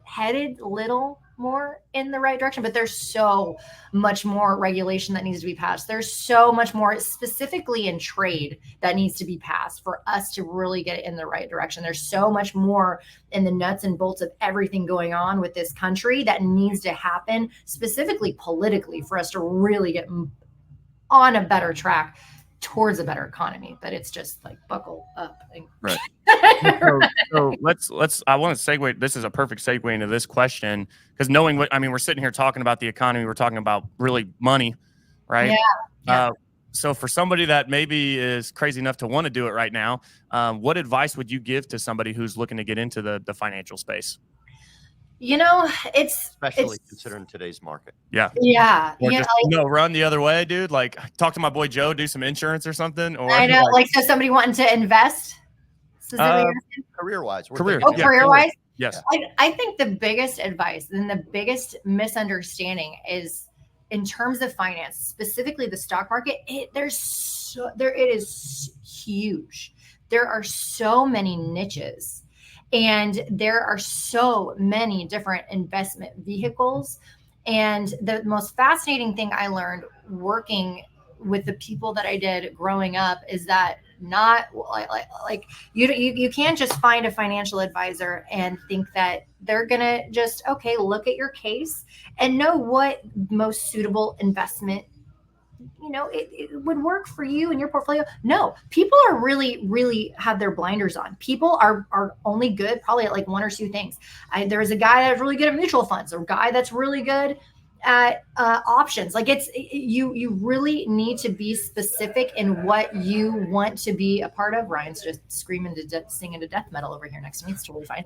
headed little more in the right direction, but there's so much more regulation that needs to be passed. There's so much more specifically in trade that needs to be passed for us to really get it in the right direction. There's so much more in the nuts and bolts of everything going on with this country that needs to happen, specifically politically, for us to really get on a better track towards a better economy. But it's just like buckle up. Right. So let's I want to segue. This is a perfect segue into this question, because knowing we're sitting here talking about the economy, we're talking about really money, right? Yeah. So for somebody that maybe is crazy enough to want to do it right now, what advice would you give to somebody who's looking to get into the financial space? especially considering today's market. Yeah. Or just run the other way, dude. Like talk to my boy Joe, do some insurance or something. Or I know, so somebody wanting to invest specifically career-wise. Career-wise. Yes. I think the biggest advice and the biggest misunderstanding is in terms of finance, specifically the stock market. It is huge. There are so many niches, and there are so many different investment vehicles. And the most fascinating thing I learned working with the people that I did growing up is that not like you can't just find a financial advisor and think that they're gonna just look at your case and know what most suitable investment it would work for you and your portfolio. No, people are really have their blinders on. People are only good probably at like one or two things. There's a guy that's really good at mutual funds, or a guy that's really good at options. Like you really need to be specific in what you want to be a part of. Ryan's just singing to death metal over here next to me. It's totally fine.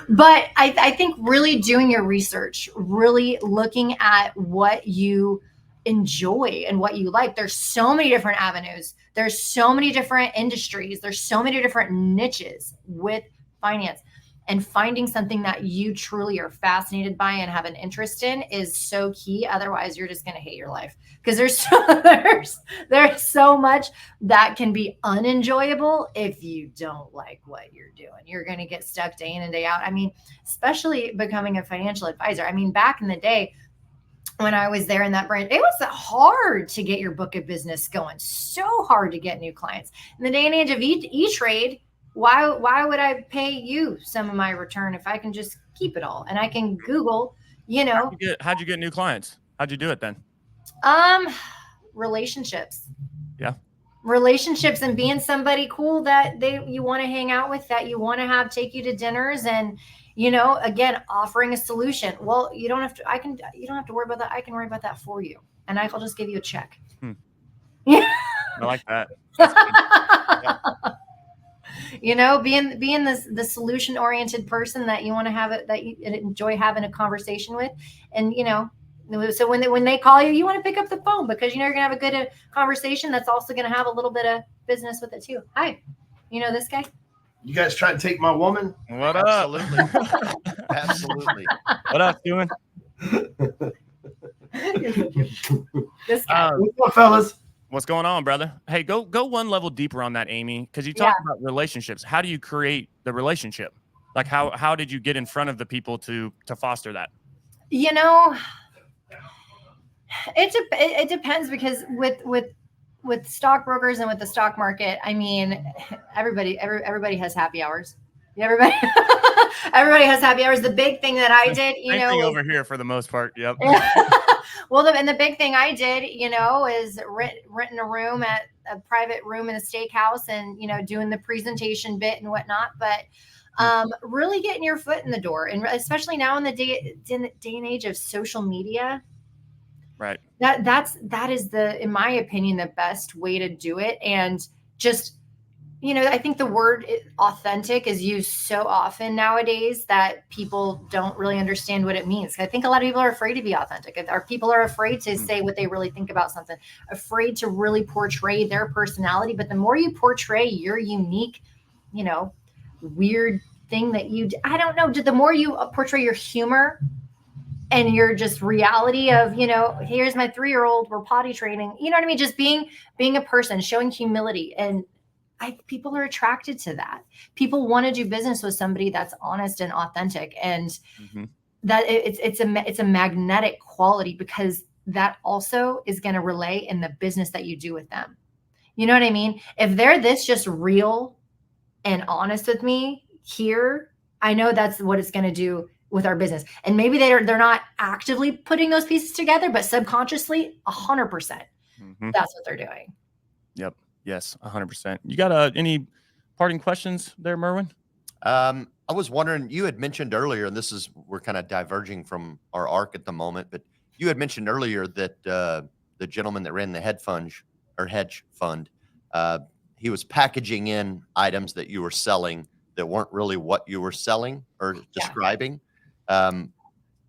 But I think really doing your research, really looking at what you enjoy and what you like. There's so many different avenues. There's so many different industries. There's so many different niches with finance. And finding something that you truly are fascinated by and have an interest in is so key. Otherwise, you're just going to hate your life, because there's so much that can be unenjoyable if you don't like what you're doing. You're going to get stuck day in and day out. I mean, especially becoming a financial advisor. I mean, back in the day, when I was there in that branch, it was hard to get your book of business going. So hard to get new clients. In the day and age of E-Trade, why would I pay you some of my return if I can just keep it all? And I can Google, How'd you get new clients? How'd you do it then? Relationships. Yeah. Relationships, and being somebody cool that you want to hang out with, that you want to have take you to dinners, and again, offering a solution. Well, you don't have to worry about that. I can worry about that for you, and I'll just give you a check. I like that. Being the solution oriented person that you want to have that you enjoy having a conversation with, and so when they call you, you want to pick up the phone, because you're gonna have a good conversation that's also gonna have a little bit of business with it too. Hi, this guy. You guys trying to take my woman? What up? Absolutely. What up, Stewman? This guy. What's up, fellas? What's going on, brother? Hey, go one level deeper on that, Amy, because you talked about relationships. How do you create the relationship? Like how did you get in front of the people to foster that? It depends, because with stockbrokers and with the stock market, I mean, everybody has happy hours. Everybody has happy hours. The big thing that I did, over here for the most part. Yep. Well, the big thing I did, is renting a room at a private room in a steakhouse, and doing the presentation bit and whatnot. But really getting your foot in the door, and especially now in the day and age of social media. Right. That is in my opinion, the best way to do it. And just, I think the word authentic is used so often nowadays that people don't really understand what it means. I think a lot of people are afraid to be authentic. People are afraid to say what they really think about something, afraid to really portray their personality. But the more you portray your unique, weird thing that I don't know, the more you portray your humor and your just reality of, here's my 3-year-old, we're potty training, you know what I mean? Just being a person, showing humility. And people are attracted to that. People want to do business with somebody that's honest and authentic. And that it's a magnetic quality, because that also is going to relay in the business that you do with them. You know what I mean? If they're just real and honest with me here, I know that's what it's going to do with our business. And maybe they're not actively putting those pieces together, but subconsciously 100%. That's what they're doing. Yep. Yes. 100%. You got any parting questions there, Merwin? I was wondering, you had mentioned earlier, and we're kind of diverging from our arc at the moment, but you had mentioned earlier that the gentleman that ran the hedge fund, he was packaging in items that you were selling that weren't really what you were selling or describing.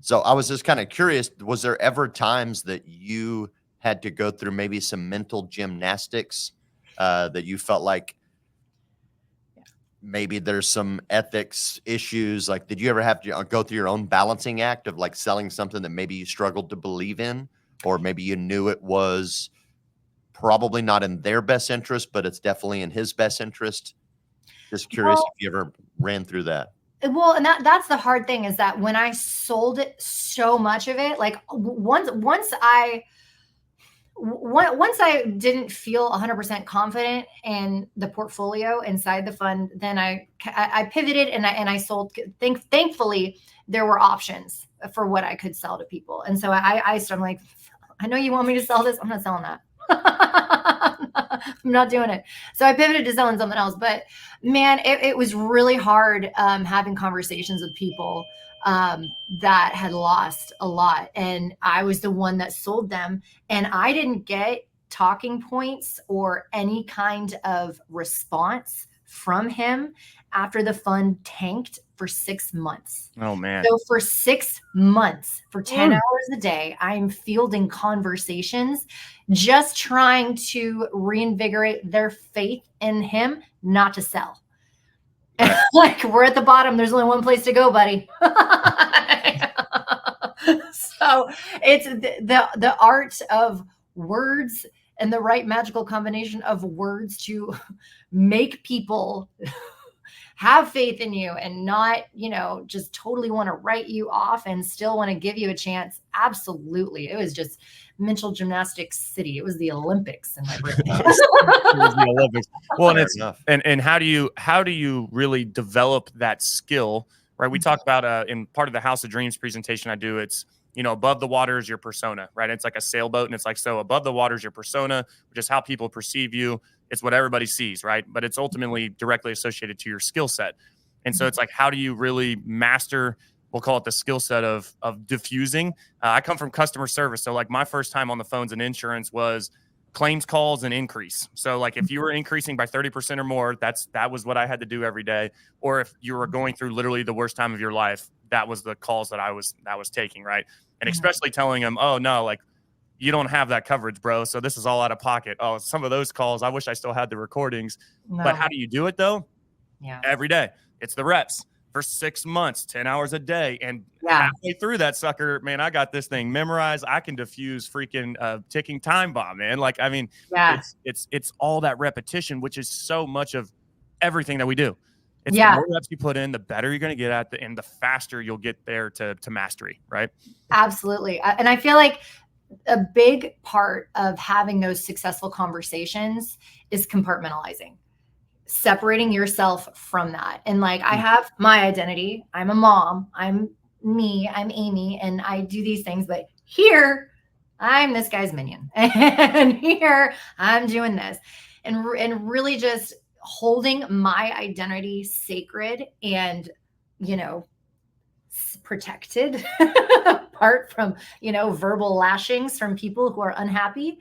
So I was just kind of curious, was there ever times that you had to go through maybe some mental gymnastics that you felt like maybe there's some ethics issues? Like, did you ever have to go through your own balancing act of like selling something that maybe you struggled to believe in, or maybe you knew it was probably not in their best interest, but it's definitely in his best interest? Just curious if you ever ran through that. Well, and that's the hard thing, is that when I sold it, so much of it, like once I didn't feel 100% confident in the portfolio inside the fund, then I pivoted and I sold. Thankfully, there were options for what I could sell to people. And so I'm like, I know you want me to sell this. I'm not selling that. I'm not doing it. So I pivoted to selling something else. But man, it was really hard having conversations with people that had lost a lot. And I was the one that sold them. And I didn't get talking points or any kind of response from him after the fund tanked for 6 months. Oh, man. So for 6 months, for 10 hours a day, I'm fielding conversations, just trying to reinvigorate their faith in him not to sell. Like, we're at the bottom. There's only one place to go, buddy. So it's the art of words and the right magical combination of words to make people have faith in you and not, just totally want to write you off and still want to give you a chance. Absolutely. It was just mental gymnastics city. It was the Olympics in my brain. It was the Olympics. Well, and how do you really develop that skill, right? We talked about in part of the House of Dreams presentation I do, it's, above the water is your persona, right? It's like a sailboat. And it's like, so above the water is your persona, which is how people perceive you. It's what everybody sees, right? But it's ultimately directly associated to your skill set. And so it's like, how do you really master, we'll call it the skill set of diffusing? I come from customer service. So like my first time on the phones and insurance was claims calls and increase. So like if you were increasing by 30% or more, that was what I had to do every day. Or if you were going through literally the worst time of your life, that was the calls that I was taking, right? And especially telling them, oh no, like you don't have that coverage, bro. So this is all out of pocket. Oh, some of those calls, I wish I still had the recordings. No. But how do you do it though? Yeah. Every day. It's the reps for 6 months, 10 hours a day. And halfway through that sucker, man, I got this thing memorized. I can diffuse freaking ticking time bomb, man. Like, I mean, it's all that repetition, which is so much of everything that we do. It's the more reps you put in, the better you're going to get at and the faster you'll get there to mastery, right? Absolutely. And I feel like a big part of having those successful conversations is compartmentalizing, separating yourself from that. And like, I have my identity. I'm a mom. I'm me. I'm Amy. And I do these things, but here I'm this guy's minion. And here I'm doing this. And really just holding my identity sacred and, protected apart from, verbal lashings from people who are unhappy,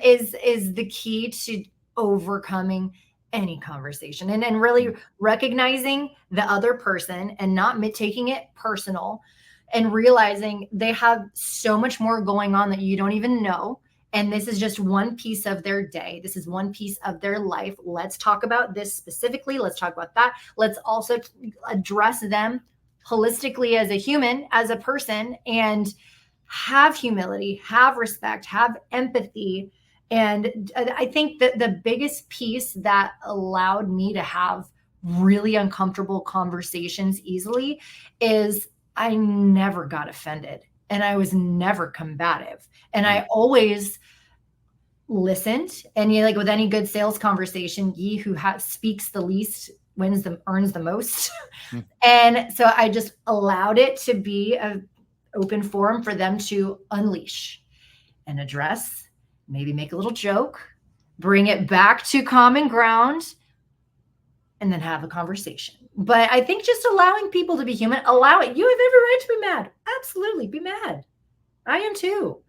is the key to overcoming any conversation and really recognizing the other person and not taking it personal and realizing they have so much more going on that you don't even know. And this is just one piece of their day. This is one piece of their life. Let's talk about this specifically. Let's talk about that. Let's also address them holistically as a human, as a person, and have humility, have respect, have empathy. And I think that the biggest piece that allowed me to have really uncomfortable conversations easily is I never got offended and I was never combative. And I always listened. And like with any good sales conversation, he who speaks the least earns the most. And so I just allowed it to be an open forum for them to unleash and address, maybe make a little joke, bring it back to common ground, and then have a conversation. But I think just allowing people to be human, allow it. You have every right to be mad. Absolutely. Be mad. I am too.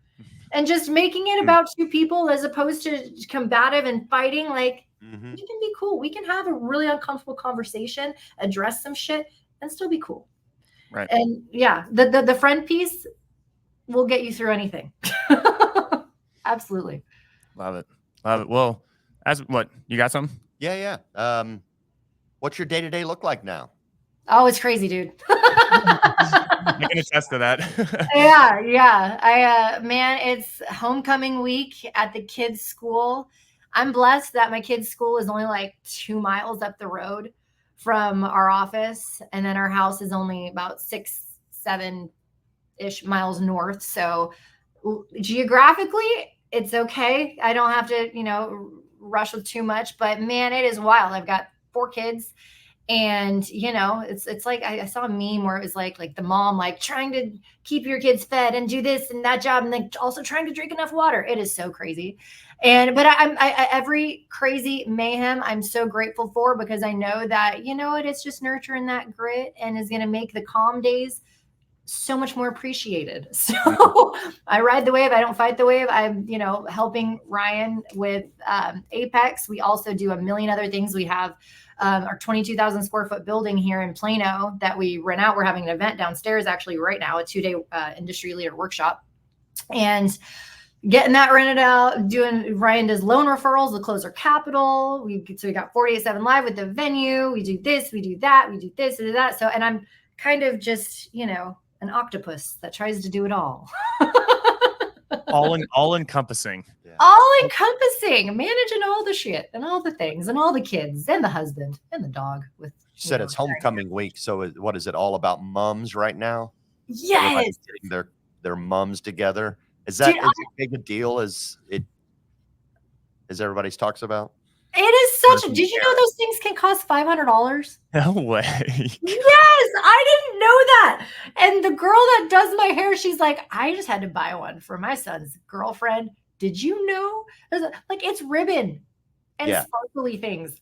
And just making it about two people as opposed to combative and fighting, like, Mhm. You can be cool. We can have a really uncomfortable conversation, address some shit, and still be cool. Right. And yeah, the friend piece will get you through anything. Absolutely. Love it. Love it. Well, as what you got something? Yeah. What's your day-to-day look like now? Oh, it's crazy, dude. I can attest to that. Yeah. Man, it's homecoming week at the kids' school. I'm blessed that my kids' school is only like 2 miles up the road from our office, and then our house is only about 6-7-ish miles north. So geographically, it's okay. I don't have to, rush with too much. But man, it is wild. I've got 4 kids. And it's like I saw a meme where it was like the mom like trying to keep your kids fed and do this and that job and then also trying to drink enough water. It is so crazy. But every crazy mayhem I'm so grateful for, because I know that it's just nurturing that grit and is going to make the calm days so much more appreciated. So I ride the wave. I don't fight the wave. I'm, helping Ryan with Apex. We also do a million other things. We have our 22,000 square foot building here in Plano that we rent out. We're having an event downstairs actually right now, a 2-day industry leader workshop, and getting that rented out. Ryan does loan referrals with Closer Capital. We got 48/7 Live with the venue. We do this, we do that, we do this, we do that. So, and I'm kind of just, an octopus that tries to do it all. all encompassing. Yeah. All encompassing, managing all the shit and all the things and all the kids and the husband and the dog. With You said it's homecoming week, so what is it all about? Mums right now? Yes. Everybody's getting their mums together. Is that Dude, as big a deal as everybody talks about? It is such. Did you know those things can cost $500? No way. Yes, I didn't know that. And the girl that does my hair, she's like, I just had to buy one for my son's girlfriend. Did you know? It's ribbon and sparkly things.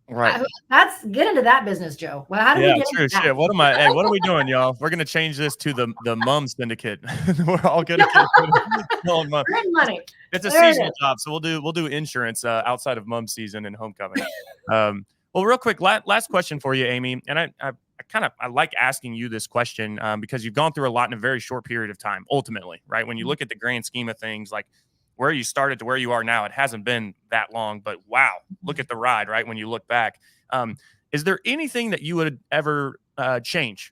Right. Let's get into that business, Joe. Well, how do we get true into that? shit. What are we doing, y'all? We're gonna change this to the mum syndicate. We're all gonna get money. It's a seasonal job, so we'll do insurance outside of mum season and homecoming. Well, real quick, last question for you, Amy. And I like asking you this question because you've gone through a lot in a very short period of time. Ultimately, right? When you look at the grand scheme of things, like where you started to where you are now, it hasn't been that long, but wow, look at the ride, right? When you look back, is there anything that you would ever change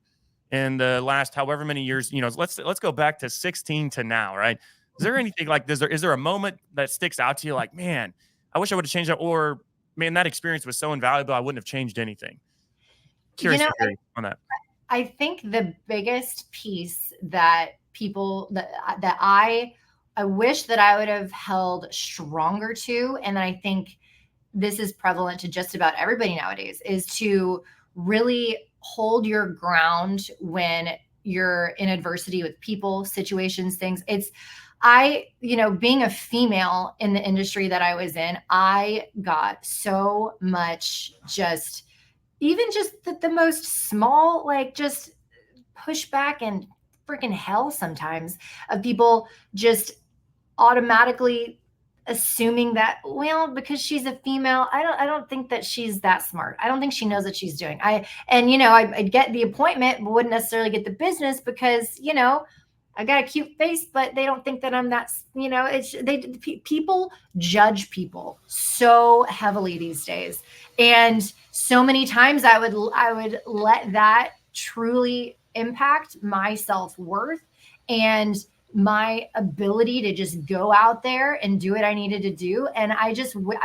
in the last however many years? Let's go back to 16 to now, right? Is there anything like is there a moment that sticks out to you like, man, I wish I would have changed that, or man, that experience was so invaluable, I wouldn't have changed anything? Curious to hear on that. I think the biggest piece that I wish that I would have held stronger to, and I think this is prevalent to just about everybody nowadays, is to really hold your ground when you're in adversity with people, situations, things. Being a female in the industry that I was in, I got so much even the most small, just pushback and freaking hell sometimes of people just automatically assuming that, well, because she's a female, I don't think that she's that smart. I don't think she knows what she's doing. I'd get the appointment, but wouldn't necessarily get the business because, I got a cute face, but they don't think that I'm that, people judge people so heavily these days. And so many times I would let that truly impact my self-worth and my ability to just go out there and do what I needed to do. And I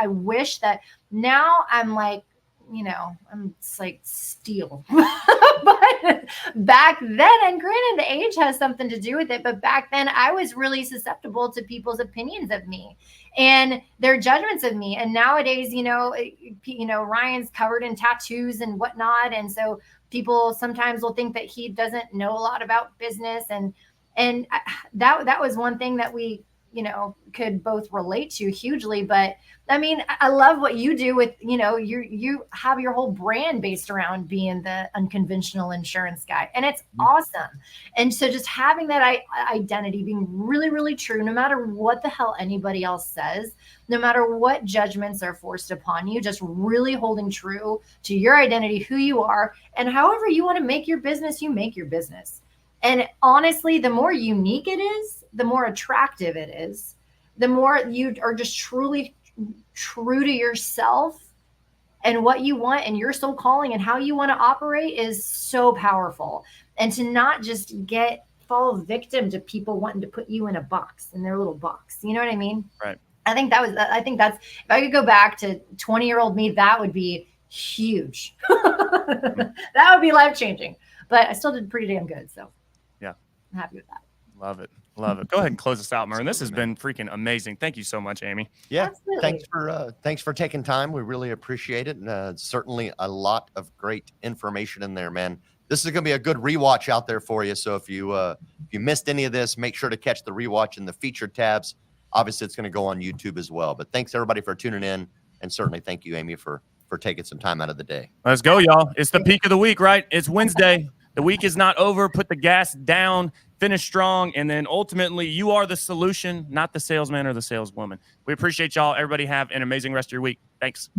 wish that now I'm like, I'm like steel. But back then, and granted the age has something to do with it, but back then I was really susceptible to people's opinions of me and their judgments of me. And nowadays, Ryan's covered in tattoos and whatnot. And so people sometimes will think that he doesn't know a lot about business. And that was one thing that we could both relate to hugely. But I mean, I love what you do with, you have your whole brand based around being the unconventional insurance guy, and it's awesome. And so just having that identity, being really, really true, no matter what the hell anybody else says, no matter what judgments are forced upon you, just really holding true to your identity, who you are, and however you want to make your business, you make your business. And honestly, the more unique it is, the more attractive it is, the more you are just truly true to yourself and what you want and your soul calling and how you want to operate is so powerful. And to not just fall victim to people wanting to put you in a box, in their little box. You know what I mean? Right. I think that's, if I could go back to 20-year-old me, that would be huge. That would be life-changing. But I still did pretty damn good. So yeah, I'm happy with that. Love it. Love it. Go ahead and close us out, Mern. This has been freaking amazing. Thank you so much, Amy. Yeah. Absolutely. Thanks for taking time. We really appreciate it. And certainly a lot of great information in there, man. This is going to be a good rewatch out there for you. So if you missed any of this, make sure to catch the rewatch in the featured tabs. Obviously, it's going to go on YouTube as well. But thanks everybody for tuning in, and certainly thank you, Amy, for taking some time out of the day. Let's go, y'all. It's the peak of the week, right? It's Wednesday. The week is not over. Put the gas down, finish strong, and then ultimately you are the solution, not the salesman or the saleswoman. We appreciate y'all. Everybody have an amazing rest of your week. Thanks.